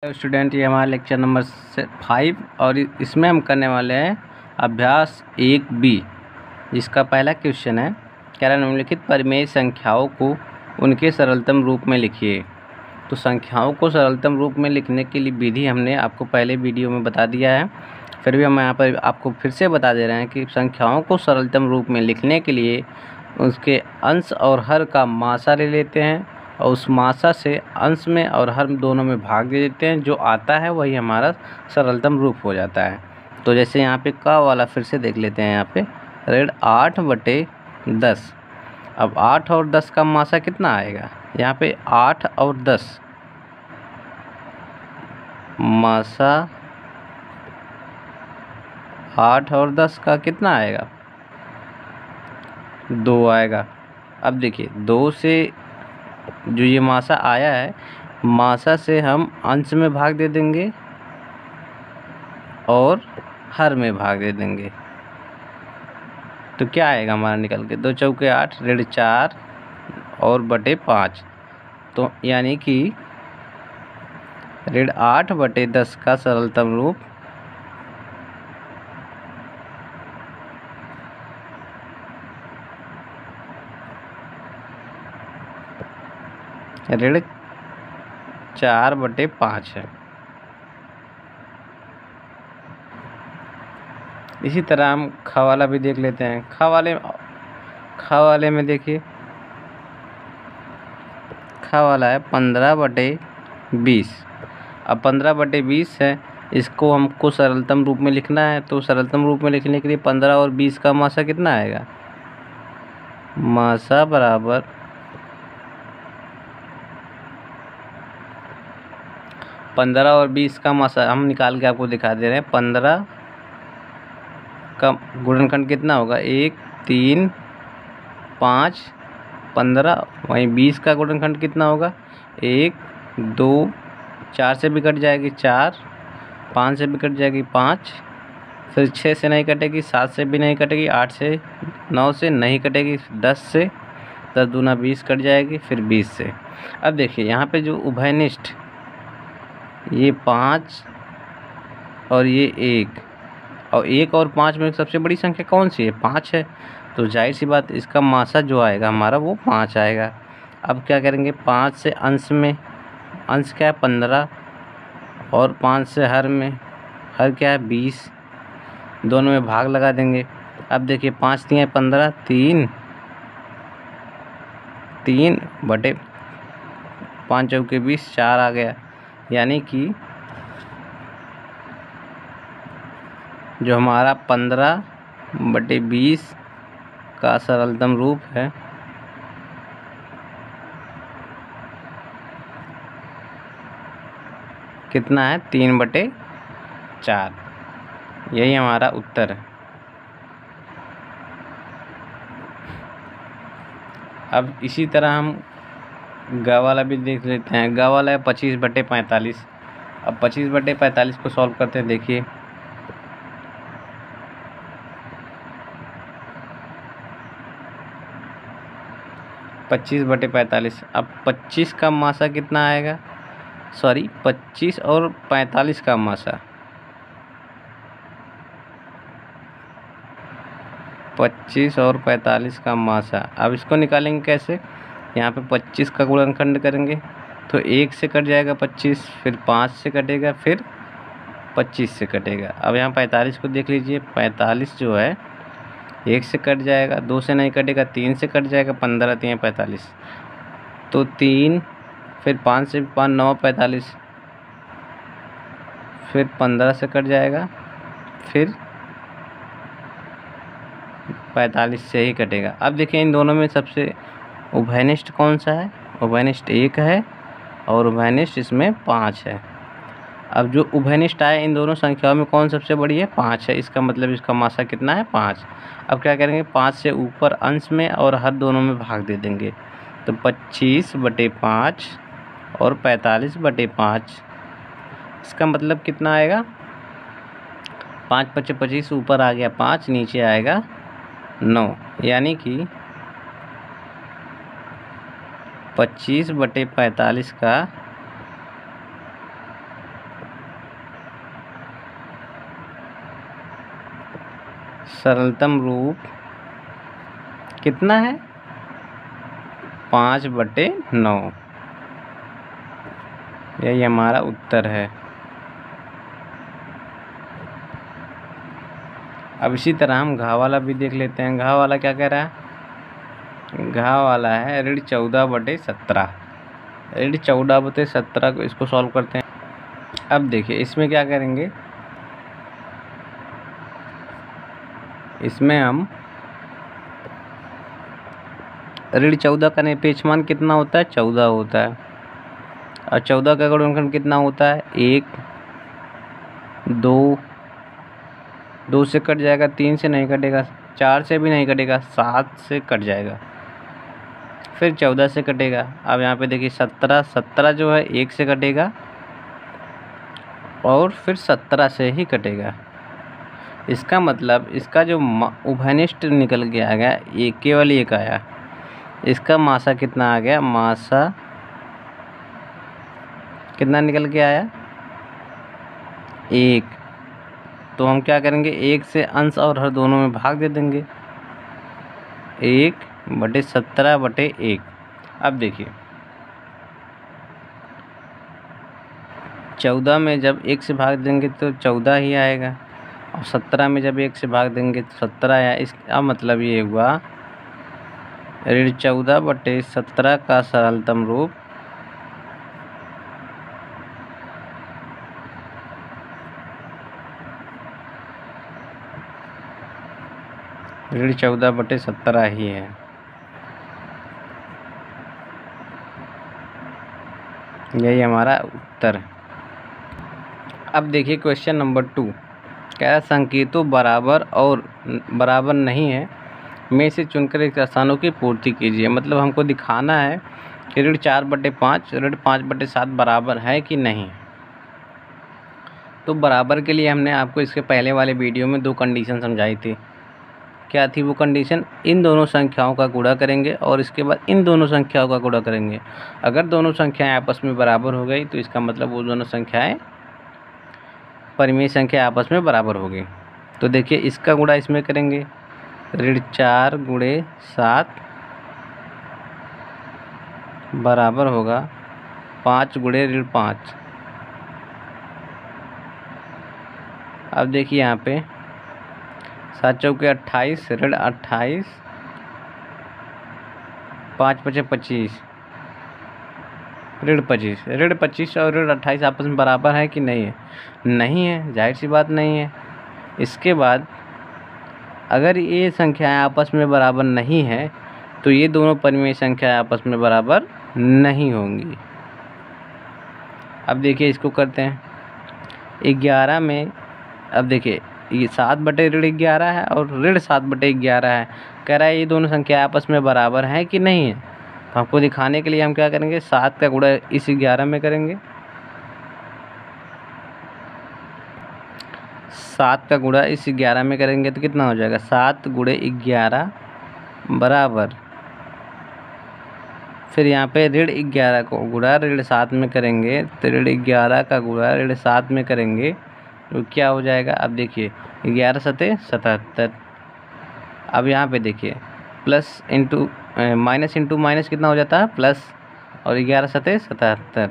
Hello student, ये हमारा lecture number 5 और इसमें हम करने वाले हैं अभ्यास 1B, जिसका पहला क्वेश्चन है कह रहा है निम्नलिखित परिमेय संख्याओं को उनके सरलतम रूप में लिखिए। तो संख्याओं को सरलतम रूप में लिखने के लिए विधि हमने आपको पहले वीडियो में बता दिया है, फिर भी हम यहाँ पर आपको फिर से बता दे रहे हैं कि संख्याओं को सरलतम रूप में लिखने के लिए उसके अंश और हर का मासा ले लेते हैं और उस मासा से अंश में और हर दोनों में भाग दे देते हैं। जो आता है वही हमारा सरलतम रूप हो जाता है। तो जैसे यहाँ पे का वाला फिर से देख लेते हैं। यहाँ पे रेड 8/10। अब 8 और 10 का मासा कितना आएगा? यहाँ पे 8 और 10 मासा 8 और 10 का कितना आएगा? 2 आएगा। अब देखिए 2 से जो ये मासा आया है, मासा से हम अंश में भाग दे देंगे और हर में भाग दे देंगे। तो क्या आएगा हमारा निकल के? 2 चौके 8, रेड 4 और बटे 5। तो यानी कि रेड 8/10 का सरलतम रूप रेड 4/5 है। इसी तरह हम ख वाला भी देख लेते हैं। ख वाले में देखिए, ख वाला है 15/20। अब 15/20 है, इसको हमको सरलतम रूप में लिखना है। तो सरलतम रूप में लिखने के लिए 15 और 20 का मासा कितना आएगा? मासा बराबर 15 और 20 का मासा हम निकाल के आपको दिखा दे रहे हैं। 15 का गुणनखंड कितना होगा? 1 3 5 15। वहीं 20 का गुणनखंड कितना होगा? 1 2 4 से भी कट जाएगी 4, 5 से भी कट जाएगी 5, फिर 6 से नहीं कटेगी, 7 से भी नहीं कटेगी, 8 से 9 से नहीं कटेगी, 10 से 10 दूना 20 कट जाएगी, फिर 20 से। अब देखिए यहाँ पे जो उभयनिष्ठ ये 5 और ये 1 और 1 और 5 में सबसे बड़ी संख्या कौन सी है? 5 है। तो जाहिर सी बात इसका मासा जो आएगा हमारा वो 5 आएगा। अब क्या करेंगे? 5 से अंश में, अंश क्या है? 15 और 5 से हर में, हर क्या है? 20। दोनों में भाग लगा देंगे। अब देखिए 5 दिए 15, 3 बटे 5 चौके 20, 4 आ गया। यानी कि जो हमारा 15/20 का सरलतम रूप है कितना है? 3/4। यही हमारा उत्तर है। अब इसी तरह हम ग वाला भी देख लेते हैं। ग वाला है 25/45। अब 25/45 को सॉल्व करते हैं। देखिए 25/45। अब 25 का मासा कितना आएगा? 25 और 45 का मासा, 25 और 45 का मासा। अब इसको निकालेंगे कैसे? यहाँ पे 25 का गुणनखंड करेंगे तो 1 से कट जाएगा 25, फिर 5 से कटेगा, फिर 25 से कटेगा। अब यहाँ 45 को देख लीजिए। 45 जो है 1 से कट जाएगा, 2 से नहीं कटेगा, 3 से कट जाएगा, 15 3 45। तो 3, फिर 5 से 5 9 45, फिर 15 से कट जाएगा, फिर 45 से ही कटेगा। अब देखिए इन दोनों में सबसे उभयनिष्ठ कौन सा है? उभयनिष्ठ 1 है और उभयनिष्ठ इसमें 5 है। अब जो उभयनिष्ठ आए इन दोनों संख्याओं में कौन सबसे बड़ी है? 5 है। इसका मतलब इसका मासा कितना है? 5। अब क्या करेंगे? 5 से ऊपर अंश में और हर दोनों में भाग दे देंगे। तो 25/5 और 45/5। इसका मतलब कितना आएगा? 5 × 25 ऊपर आ गया 5, नीचे आएगा 9। यानी कि 25/45 का सरलतम रूप कितना है? 5/9। यही हमारा उत्तर है। अब इसी तरह हम घा वाला भी देख लेते हैं। घा वाला क्या कह रहा है? घा वाला है ऋण 14/17। ऋण 14/17 को इसको सॉल्व करते हैं। अब देखिए इसमें क्या करेंगे, इसमें हम ऋण 14 का निरपेक्ष मान कितना होता है? 14 होता है। और 14 का गुणनखंड कितना होता है? 1, 2, 2 से कट जाएगा, 3 से नहीं कटेगा, 4 से भी नहीं कटेगा, 7 से कट जाएगा, फिर 14 से कटेगा। अब यहाँ पे देखिए 17 जो है 1 से कटेगा और फिर 17 से ही कटेगा। इसका मतलब इसका जो उभयनिष्ठ निकल के आ गया, एक केवल एक आया। इसका मासा कितना आ गया? मासा कितना निकल के आया? 1। तो हम क्या करेंगे, 1 से अंश और हर दोनों में भाग दे देंगे। 1/17/1। अब देखिए 14 में जब 1 से भाग देंगे तो 14 ही आएगा, और 17 में जब 1 से भाग देंगे तो 17 आया। इसका मतलब ये हुआ ऋण 14/17 का सरलतम रूप ऋण 14/17 ही है। यही हमारा उत्तर है। अब देखिए क्वेश्चन नंबर 2, क्या संकेतों बराबर और बराबर नहीं है में से चुनकर एक स्थानों की पूर्ति कीजिए। मतलब हमको दिखाना है कि ऋण 4/5 ऋण 5/7 बराबर है कि नहीं। तो बराबर के लिए हमने आपको इसके पहले वाले वीडियो में 2 कंडीशन समझाई थी। क्या थी वो कंडीशन? इन दोनों संख्याओं का गुणा करेंगे और इसके बाद इन दोनों संख्याओं का गुणा करेंगे। अगर दोनों संख्याएं आपस में बराबर हो गई तो इसका मतलब वो दोनों संख्याएं परिमेय संख्या आपस में बराबर होगी। तो देखिए इसका गुणा इसमें करेंगे, ऋण 4 × 7 बराबर होगा 5 × ऋण 5। अब देखिए यहाँ पे 7 × 4 = 28 ऋण 28, 5 × 5 = 25 ऋण 25। ऋण 25 और ऋण 28 आपस में बराबर है कि नहीं है? नहीं है, जाहिर सी बात नहीं है। इसके बाद अगर ये संख्याएं आपस में बराबर नहीं है तो ये दोनों परिमेय संख्याएं आपस में बराबर नहीं होंगी। अब देखिए इसको करते हैं 11 में। अब देखिए ये 7/11 है और ऋण 7/11 है। कह रहा है ये दोनों संख्या आपस में बराबर हैं कि नहीं है। तो आपको दिखाने के लिए हम क्या करेंगे, 7 का गुणा इस 11 में करेंगे। 7 का गुणा इस 11 में करेंगे तो कितना हो जाएगा? 7 × 11 बराबर, फिर यहाँ पे ऋण 11 को गुणा ऋण 7 में करेंगे तो ऋण 11 का गुणा ऋण 7 में करेंगे तो क्या हो जाएगा? अब देखिए 11 × 7 = 77। अब यहाँ पे देखिए plus into minus into minus कितना हो जाता है? प्लस, और 11 × 7 = 77।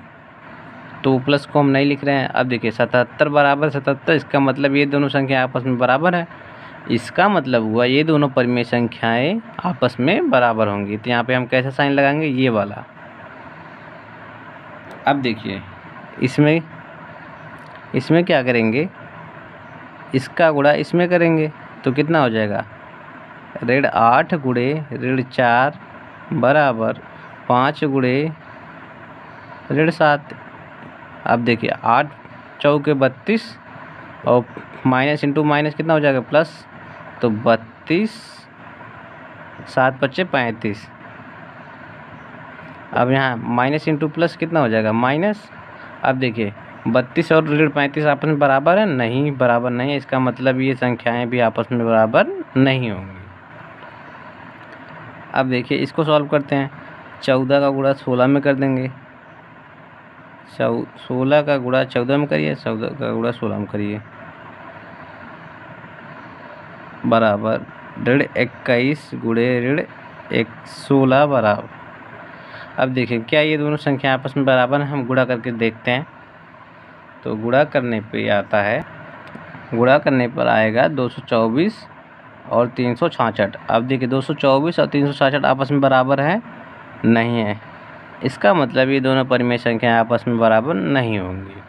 तो प्लस को हम नहीं लिख रहे हैं। अब देखिए 77 बराबर 77, इसका मतलब ये दोनों संख्या आपस में बराबर है। इसका मतलब हुआ ये दोनों परिमेय संख्याएं आपस में बराबर होंगी। तो यहाँ पे हम कैसा साइन लगाएंगे? ये वाला। अब देखिए इसमें क्या करेंगे, इसका गुणा इसमें करेंगे तो कितना हो जाएगा? ऋण 8 × ऋण 4 बराबर 5 × ऋण 7। अब देखिए 8 × 4 = 32 और माइनस इंटू माइनस कितना हो जाएगा? प्लस। तो 32, 7 × 5 = 35। अब यहाँ माइनस इंटू प्लस कितना हो जाएगा? माइनस। अब देखिए 32 और ऋण 35 आपस में बराबर है? नहीं, बराबर नहीं है। इसका मतलब ये संख्याएं भी आपस में बराबर नहीं होंगी। अब देखिए इसको सॉल्व करते हैं। 14 का गुणा 16 में कर देंगे। 16 का गुणा 14 में करिए, 14 का गुणा 16 में करिए बराबर ऋण 21 गुणे ऋण 16 बराबर। अब देखिए क्या ये दोनों संख्या आपस में बराबर हैं, हम गुणा करके देखते हैं। तो गुणा करने पे आता है, गुणा करने पर आएगा 224 और 366। अब देखिए 224 और 366 आपस में बराबर है, नहीं है। इसका मतलब ये दोनों परिमेय संख्याएं आपस में बराबर नहीं होंगी।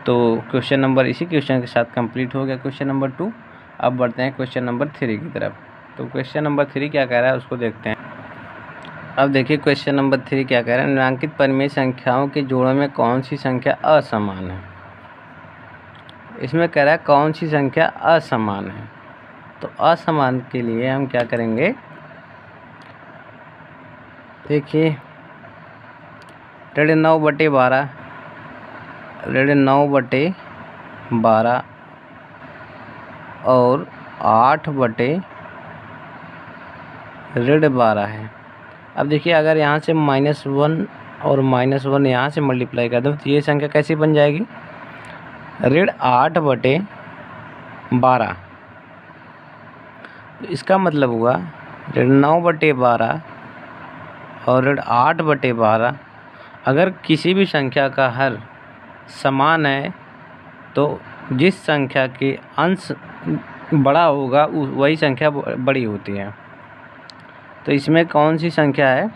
तो क्वेश्चन नंबर इसी क्वेश्चन के साथ कंप्लीट हो गया क्वेश्चन नंबर 2। अब बढ़ते हैं क्वेश्चन नंबर 3 की तरफ। तो क्वेश्चन नंबर 3 क्या कह रहा है उसको देखते हैं। अब देखिए क्वेश्चन नंबर 3 क्या कह रहा है, निम्नांकित परिमेय संख्याओं के जोड़ों में कौन सी संख्या असमान है। इसमें कह रहा है कौन सी संख्या असमान है। तो असमान के लिए हम क्या करेंगे, देखिए ऋण 9/12, ऋण 9/12 और 8/12 है। अब देखिए अगर यहाँ से -1 और -1 यहाँ से मल्टीप्लाई कर दो तो ये संख्या कैसी बन जाएगी, ऋण 8/12। तो इसका मतलब हुआ ऋण 9/12 और ऋण 8/12। अगर किसी भी संख्या का हर समान है तो जिस संख्या के अंश बड़ा होगा वही संख्या बड़ी होती है। तो इसमें कौन सी संख्या है,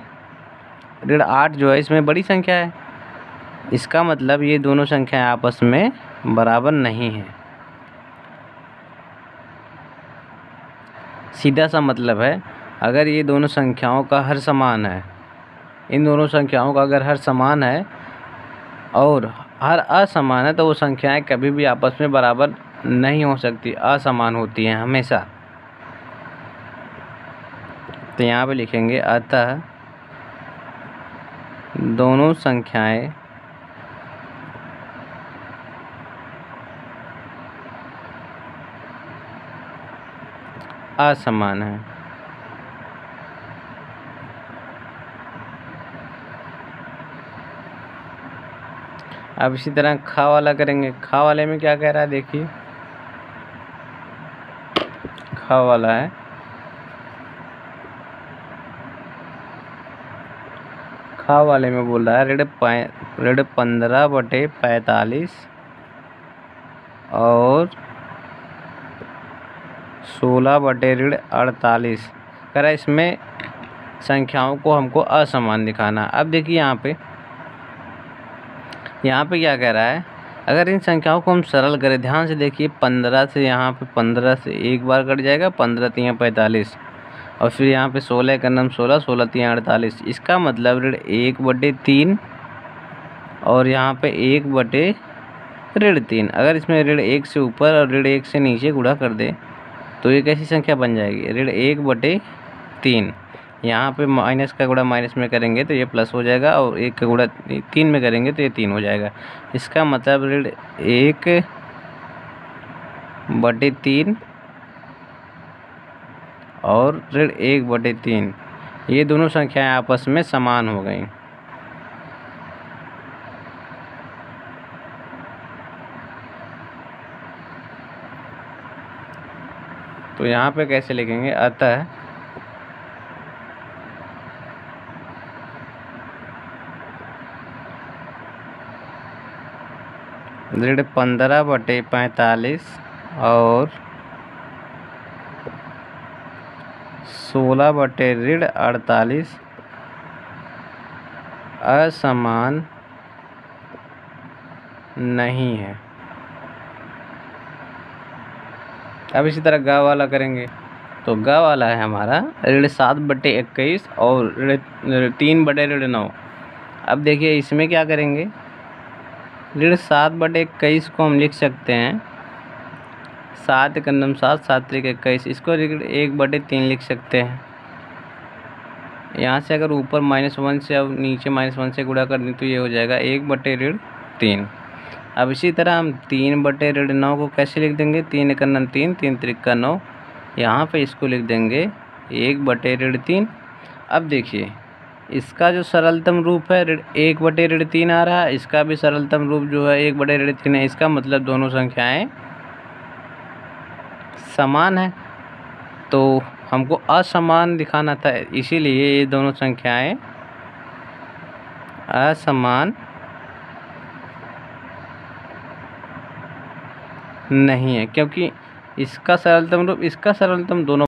ऋण 8 जो है इसमें बड़ी संख्या है। इसका मतलब ये दोनों संख्याएं आपस में बराबर नहीं हैं। सीधा सा मतलब है, अगर ये दोनों संख्याओं का हर समान है, इन दोनों संख्याओं का अगर हर समान है और हर असमान है तो वो संख्याएं कभी भी आपस में बराबर नहीं हो सकती, असमान होती हैं हमेशा। तो यहाँ पे लिखेंगे अतः दोनों संख्याएं असमान है। अब इसी तरह खा वाला करेंगे। खा वाले में क्या कह रहा है, देखिए खा वाला है खा वाले में बोल रहा है ऋण 15/45 और 16/48 कह रहा है। इसमें संख्याओं को हमको असमान दिखाना। अब देखिए यहाँ पे क्या कह रहा है, अगर इन संख्याओं को हम सरल करें, ध्यान से देखिए 15 से यहाँ पे 15 से एक बार कट जाएगा, 15×3 = 45 और फिर यहाँ पे 16 का नाम 16, 16×3 = 48। इसका मतलब ऋण 1/3 और यहाँ पे 1/3। अगर इसमें ऋण 1 से ऊपर और ऋण 1 से नीचे गुणा कर दे तो ये कैसी संख्या बन जाएगी, ऋण 1/3। यहाँ पे माइनस का गुणा माइनस में करेंगे तो ये प्लस हो जाएगा और 1 का गुणा 3 में करेंगे तो ये 3 हो जाएगा। इसका मतलब ऋण 1/3 और ऋण 1/3 ये दोनों संख्याएं आपस में समान हो गई। तो यहाँ पे कैसे लिखेंगे, अतः ऋण 15/45 और 16/48 असमान नहीं है। अब इसी तरह गा वाला करेंगे। तो गा वाला है हमारा ऋण 7/21 और ऋण 3/9। अब देखिए इसमें क्या करेंगे, ऋण 7/21 को हम लिख सकते हैं 7 × 7, 7 × 21। इसको ऋण 1/3 लिख सकते हैं। यहाँ से अगर ऊपर -1 से और नीचे -1 से गुणा कर दें तो ये हो जाएगा 1/3। अब इसी तरह हम 3/9 को कैसे लिख देंगे, 3 × 9 3, 3 × 3 = 9। यहाँ पे इसको लिख देंगे 1/3। अब देखिए इसका जो सरलतम रूप है 1/3 आ रहा है, इसका भी सरलतम रूप जो है 1/3 है। इसका मतलब दोनों संख्याएं समान है, तो हमको असमान दिखाना था, इसीलिए ये दोनों संख्याएं असमान नहीं है, क्योंकि इसका सरलतम रूप इसका सरलतम दोनों